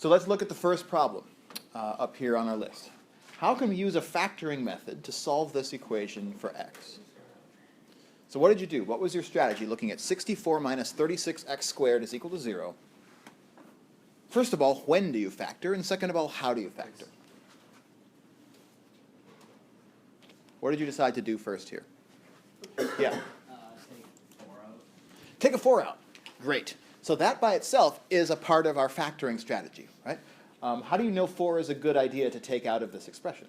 So let's look at the first problem up here on our list. How can we use a factoring method to solve this equation for x? So what did you do? What was your strategy looking at 64 minus 36x squared is equal to 0? First of all, when do you factor? And second of all, how do you factor? What did you decide to do first here? Yeah. Take 4 out. Take a 4 out. Great. So that by itself is a part of our factoring strategy, right? How do you know 4 is a good idea to take out of this expression?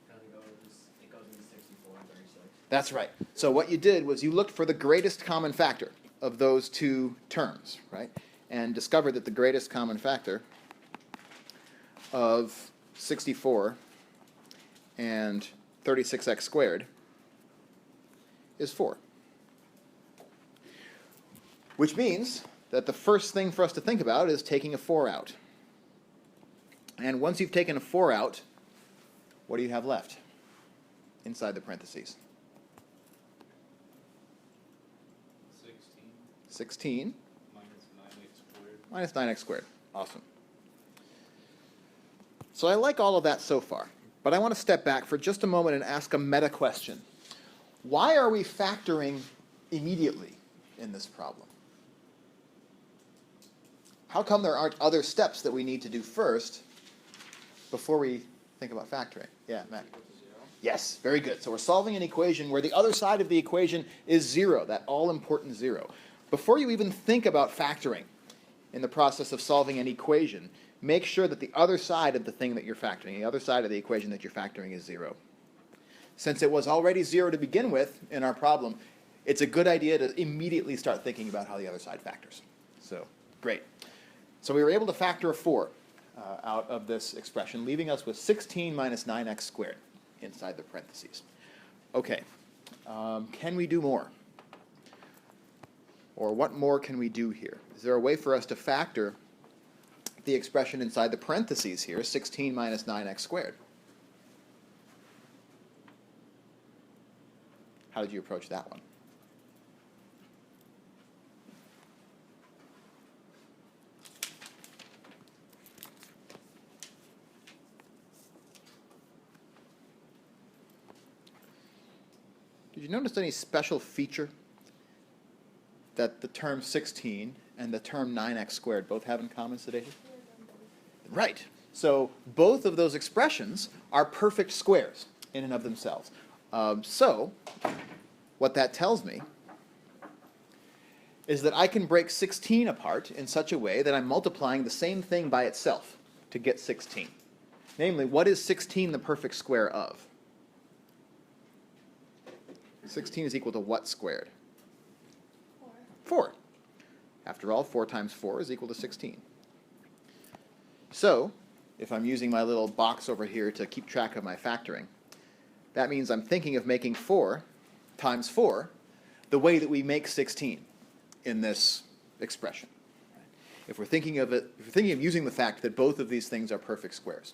It goes into 64 and 36. That's right. So what you did was you looked for the greatest common factor of those two terms, right? And discovered that the greatest common factor of 64 and 36x squared is 4. Which means that the first thing for us to think about is taking a 4 out. And once you've taken a 4 out, what do you have left inside the parentheses? 16 minus 9x squared. Awesome. So I like all of that so far, but I want to step back for just a moment and ask a meta question. Why are we factoring immediately in this problem? How come there aren't other steps that we need to do first before we think about factoring? Yeah, Matt. Yes, very good. So we're solving an equation where the other side of the equation is 0, that all-important 0. Before you even think about factoring in the process of solving an equation, make sure that the other side of the thing that you're factoring, the other side of the equation that you're factoring is 0. Since it was already 0 to begin with in our problem, it's a good idea to immediately start thinking about how the other side factors. So, great. So we were able to factor a 4 out of this expression, leaving us with 16 minus 9x squared inside the parentheses. Okay, can we do more? Or what more can we do here? Is there a way for us to factor the expression inside the parentheses here, 16 minus 9x squared? How did you approach that one? Did you notice any special feature that the term 16 and the term 9x squared both have in common, Sadation? Right. So both of those expressions are perfect squares in and of themselves. So what that tells me is that I can break 16 apart in such a way that I'm multiplying the same thing by itself to get 16. Namely, what is 16 the perfect square of? 16 is equal to what squared? 4. After all, 4 times 4 is equal to 16. So, if I'm using my little box over here to keep track of my factoring, that means I'm thinking of making 4 times 4 the way that we make 16 in this expression. If we're thinking of using the fact that both of these things are perfect squares.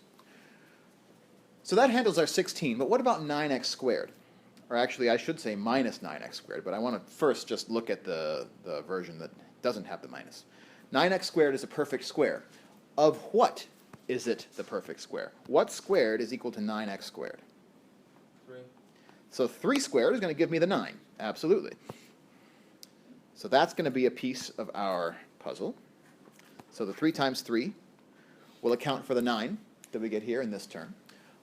So that handles our 16, but what about 9x squared? Or actually, I should say minus 9x squared, but I want to first just look at the version that doesn't have the minus. 9x squared is a perfect square. Of what is it the perfect square? What squared is equal to 9x squared? 3. So 3 squared is going to give me the 9. Absolutely. So that's going to be a piece of our puzzle. So the 3 times 3 will account for the 9 that we get here in this term.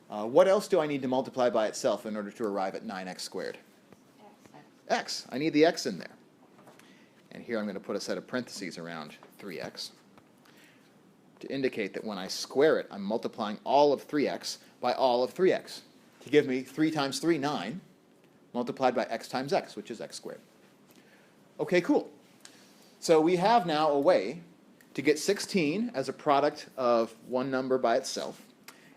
What else do I need to multiply by itself in order to arrive at 9x squared? X. I need the x in there. And here I'm going to put a set of parentheses around 3x to indicate that when I square it, I'm multiplying all of 3x by all of 3x to give me 3 times 3, 9, multiplied by x times x, which is x squared. Okay, cool. So we have now a way to get 16 as a product of one number by itself,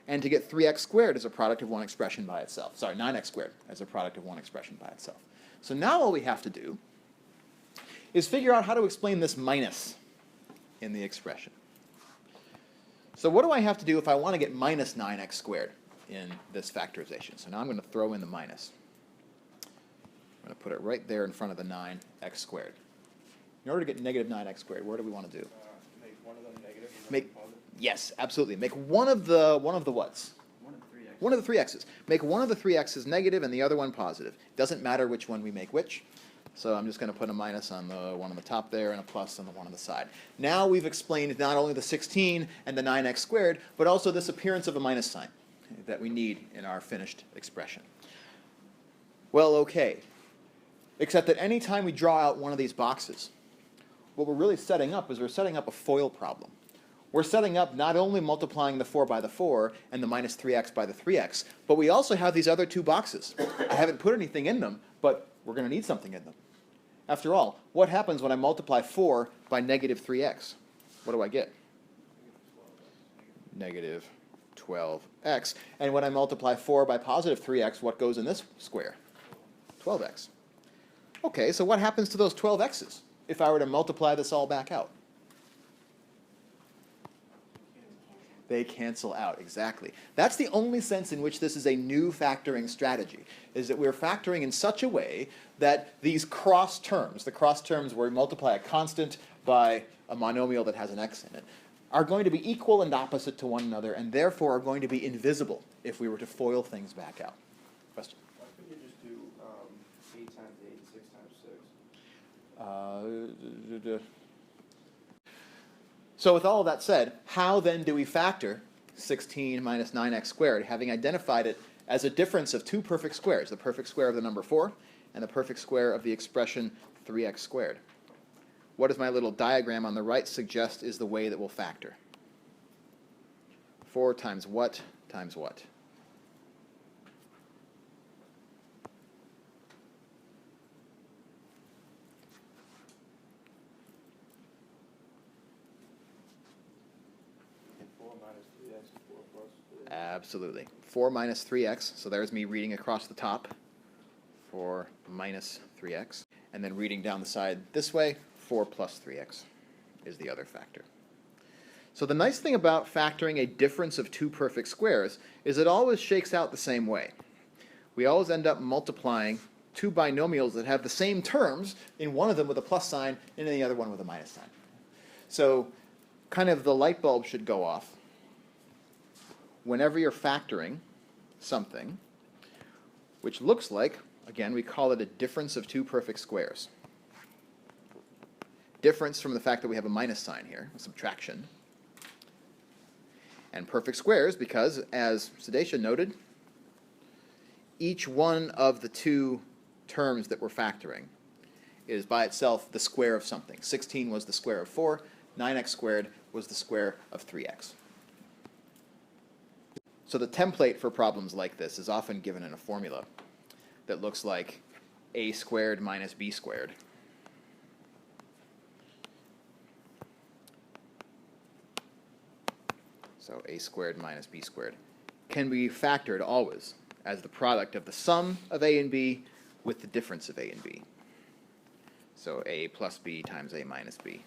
and to get 3x squared as a product of one expression by itself. Sorry, 9x squared as a product of one expression by itself. So now all we have to do is figure out how to explain this minus in the expression. So what do I have to do if I want to get minus 9x squared in this factorization? So now I'm going to throw in the minus. I'm going to put it right there in front of the 9x squared. In order to get negative 9x squared, what do we want to do? Make one of them negative. Yes, absolutely. Make one of the whats? One of the three X's. One of the three x's. Make one of the three x's negative and the other one positive. Doesn't matter which one we make which. So I'm just going to put a minus on the one on the top there and a plus on the one on the side. Now we've explained not only the 16 and the 9x squared, but also this appearance of a minus sign that we need in our finished expression. Well, okay. Except that any time we draw out one of these boxes, what we're really setting up is we're setting up a FOIL problem. We're setting up not only multiplying the 4 by the 4 and the minus 3x by the 3x, but we also have these other two boxes. I haven't put anything in them, but we're going to need something in them. After all, what happens when I multiply 4 by negative 3x? What do I get? Negative 12x. And when I multiply 4 by positive 3x, what goes in this square? 12x. Okay, so what happens to those 12x's if I were to multiply this all back out? They cancel out, exactly. That's the only sense in which this is a new factoring strategy, is that we're factoring in such a way that these cross terms, the cross terms where we multiply a constant by a monomial that has an x in it, are going to be equal and opposite to one another, and therefore are going to be invisible if we were to FOIL things back out. Question? Why couldn't you just do 8 times 8 and 6 times 6? So with all of that said, how then do we factor 16 minus 9x squared, having identified it as a difference of two perfect squares, the perfect square of the number 4 and the perfect square of the expression 3x squared? What does my little diagram on the right suggest is the way that we'll factor? 4 times what times what? And 4 minus 3x is 4 plus 3. Absolutely. 4 minus 3x, so there's me reading across the top, 4 minus 3x. And then reading down the side this way, 4 plus 3x is the other factor. So the nice thing about factoring a difference of two perfect squares is it always shakes out the same way. We always end up multiplying two binomials that have the same terms, in one of them with a plus sign and in the other one with a minus sign. So kind of the light bulb should go off whenever you're factoring something, which looks like, again, we call it a difference of two perfect squares. Difference from the fact that we have a minus sign here, a subtraction. And perfect squares because, as Sadesha noted, each one of the two terms that we're factoring is by itself the square of something. 16 was the square of 4, 9x squared was the square of 3x. So the template for problems like this is often given in a formula that looks like a squared minus b squared. So a squared minus b squared can be factored always as the product of the sum of a and b with the difference of a and b. So a plus b times a minus b.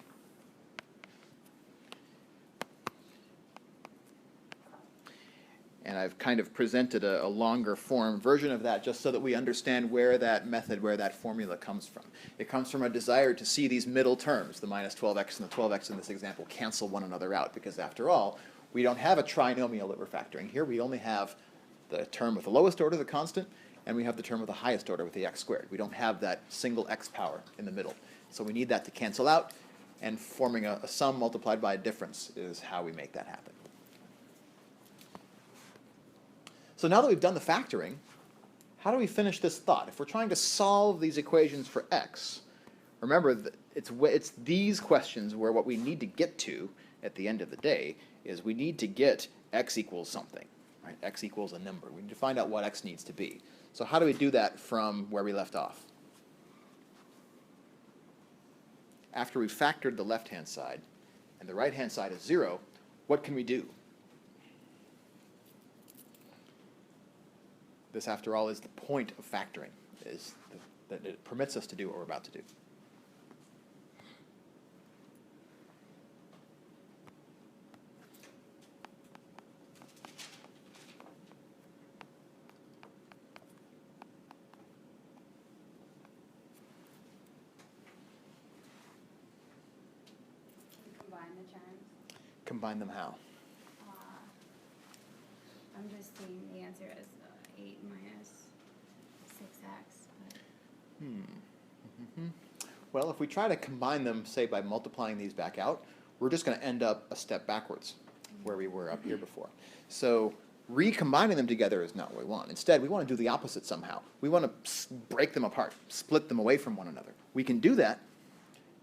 And I've kind of presented a longer form version of that just so that we understand where that method, where that formula comes from. It comes from a desire to see these middle terms, the minus 12x and the 12x in this example, cancel one another out, because after all, we don't have a trinomial that we're factoring here. We only have the term with the lowest order, the constant, and we have the term with the highest order with the x squared. We don't have that single x power in the middle. So we need that to cancel out, and forming a sum multiplied by a difference is how we make that happen. So now that we've done the factoring, how do we finish this thought? If we're trying to solve these equations for x, remember that it's these questions where what we need to get to at the end of the day is we need to get x equals something, right? X equals a number. We need to find out what x needs to be. So how do we do that from where we left off? After we've factored the left-hand side and the right-hand side is 0, what can we do? This, after all, is the point of factoring, is that it permits us to do what we're about to do. Combine the terms. Combine them how? I'm just seeing the answer as 8 minus 6x. Well, if we try to combine them, say, by multiplying these back out, we're just going to end up a step backwards where we were up here before. So recombining them together is not what we want. Instead, we want to do the opposite somehow. We want to break them apart, split them away from one another. We can do that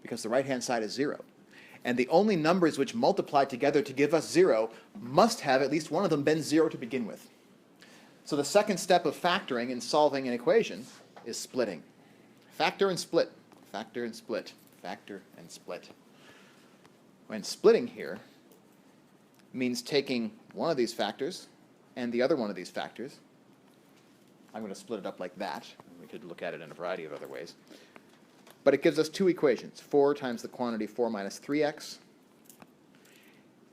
because the right-hand side is 0. And the only numbers which multiply together to give us 0 must have at least one of them been 0 to begin with. So the second step of factoring in solving an equation is splitting. Factor and split. Factor and split. Factor and split. When splitting here means taking one of these factors and the other one of these factors. I'm going to split it up like that. We could look at it in a variety of other ways. But it gives us two equations, 4 times the quantity 4 minus 3x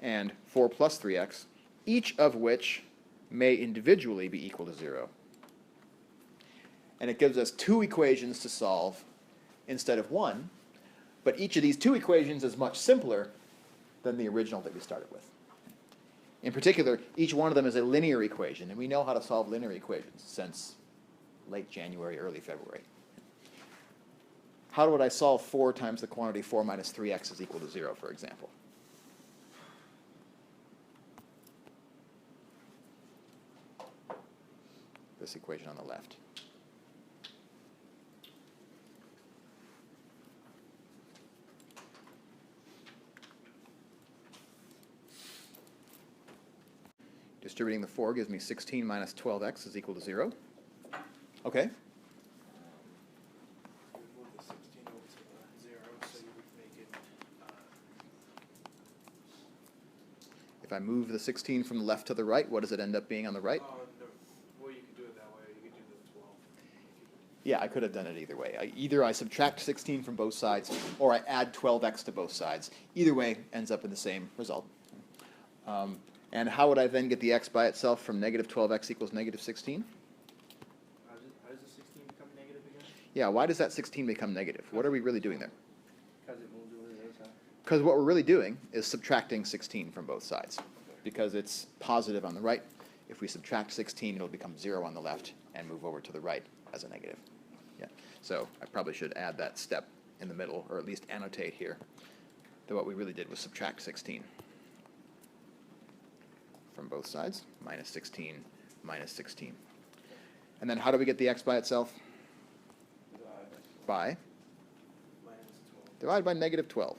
and 4 plus 3x, each of which may individually be equal to 0. And it gives us two equations to solve instead of one, but each of these two equations is much simpler than the original that we started with. In particular, each one of them is a linear equation, and we know how to solve linear equations since late January, early February. How would I solve 4 times the quantity 4 minus 3x is equal to 0, for example? This equation on the left. Distributing the 4 gives me 16 minus 12x is equal to 0. Okay. You would move the 16 over to 0, so you would make it, If I move the 16 from the left to the right, what does it end up being on the right? well, you could do it that way, or you could do the 12. Yeah, I could have done it either way. Either I subtract 16 from both sides, or I add 12x to both sides. Either way ends up in the same result. And how would I then get the x by itself from negative 12x equals negative 16? How does the 16 become negative again? Yeah, why does that 16 become negative? What are we really doing there? Because it moves over to the other side. Because what we're really doing is subtracting 16 from both sides. Because it's positive on the right. If we subtract 16, it'll become 0 on the left and move over to the right as a negative. Yeah. So I probably should add that step in the middle, or at least annotate here that what we really did was subtract 16 from both sides, minus 16, minus 16. And then how do we get the x by itself? By? Divide by negative 12.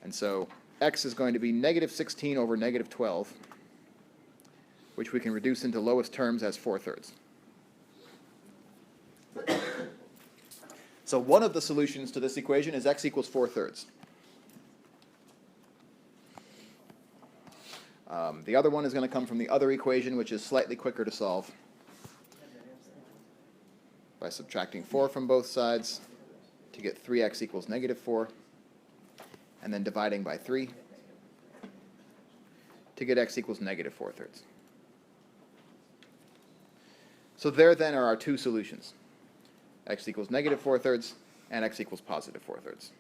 And so x is going to be negative 16 over negative 12, which we can reduce into lowest terms as 4/3. So one of the solutions to this equation is x equals 4/3. The other one is going to come from the other equation, which is slightly quicker to solve, by subtracting 4 from both sides to get 3x equals negative 4, and then dividing by 3 to get x equals negative 4/3. So there then are our two solutions, x equals negative 4/3 and x equals positive 4/3.